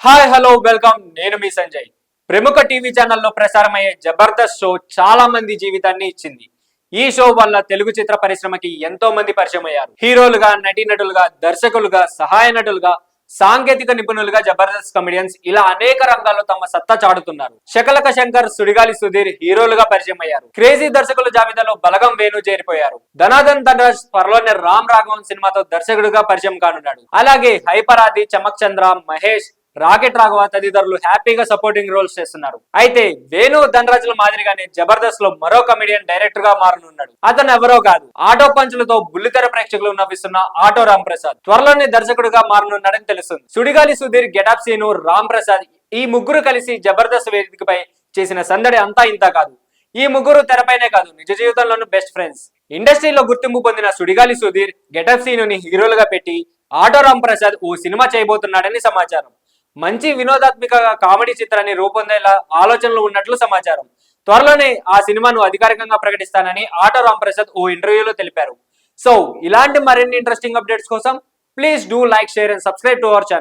Hi hello welcome. నేను మీ సంజయ్. ప్రముఖ TV ఛానల్లో ప్రసారమయ్యే జబర్దస్త్ షో చాలా మంది జీవితాన్ని ఇచ్చింది. ఈ షో వల్ల తెలుగు చిత్ర పరిశ్రమకి ఎంతో మంది పరిచయం అయ్యారు. హీరోలుగా, నటీనటులుగా, దర్శకులుగా, సహాయ నటులుగా, సాంకేతిక నిపుణులుగా జబర్దస్త్ కమెడియన్స్ ఇలా అనేక రంగాల్లో తమ సత్తా చాటుతున్నారు. శకలక శంకర్, సుడిగాలి సుధీర్ హీరోలుగా పరిచయం అయ్యారు. క్రేజీ దర్శకుల జాబితాలో బలగం వేణు చేరిపోయారు. ధనాధన్ ధనరాజ్ త్వరలోనే రామ్ రాఘవన్ సినిమాతో దర్శకుడిగా పరిచయం కానున్నాడు. అలాగే హైపర్ ఆది, చమక్ చంద్ర, మహేష్, రాకెట్ రాఘవ తదితరులు హ్యాపీగా సపోర్టింగ్ రోల్స్ చేస్తున్నారు. అయితే వేణు ధనరాజుల మాదిరిగానే జబర్దస్త్ లో మరో కమెడియన్ డైరెక్టర్ గా మారనున్నాడు. అతను ఎవరో కాదు, ఆటో పంచులతో బుల్లితెర ప్రేక్షకులు నవ్విస్తున్న ఆటో రామ్ ప్రసాద్ త్వరలోనే దర్శకుడిగా మారనున్నాడని తెలుస్తుంది. సుడిగాలి సుధీర్, గెటప్ సీను, రామ్ ప్రసాద్ ఈ ముగ్గురు కలిసి జబర్దస్త్ వేదికపై చేసిన సందడి అంతా ఇంత కాదు. ఈ ముగ్గురు తెరపైనే కాదు, నిజ జీవితంలోనూ బెస్ట్ ఫ్రెండ్స్. ఇండస్ట్రీలో గుర్తింపు పొందిన సుడిగాలి సుధీర్, గెటప్ సీనుని హీరోలుగా పెట్టి ఆటో రామ్ ప్రసాద్ ఓ సినిమా చేయబోతున్నాడని సమాచారం. మంచి వినోదాత్మక కామెడీ చిత్రాన్ని రూపొందేలా ఆలోచనలు ఉన్నట్లు సమాచారం. త్వరలోనే ఆ సినిమాను అధికారికంగా ప్రకటిస్తానని ఆటో రామ్ ప్రసాద్ ఓ ఇంటర్వ్యూలో తెలిపారు. సో ఇలాంటి మరిన్ని ఇంట్రెస్టింగ్ అప్డేట్స్ కోసం please do like, share and subscribe to our channel.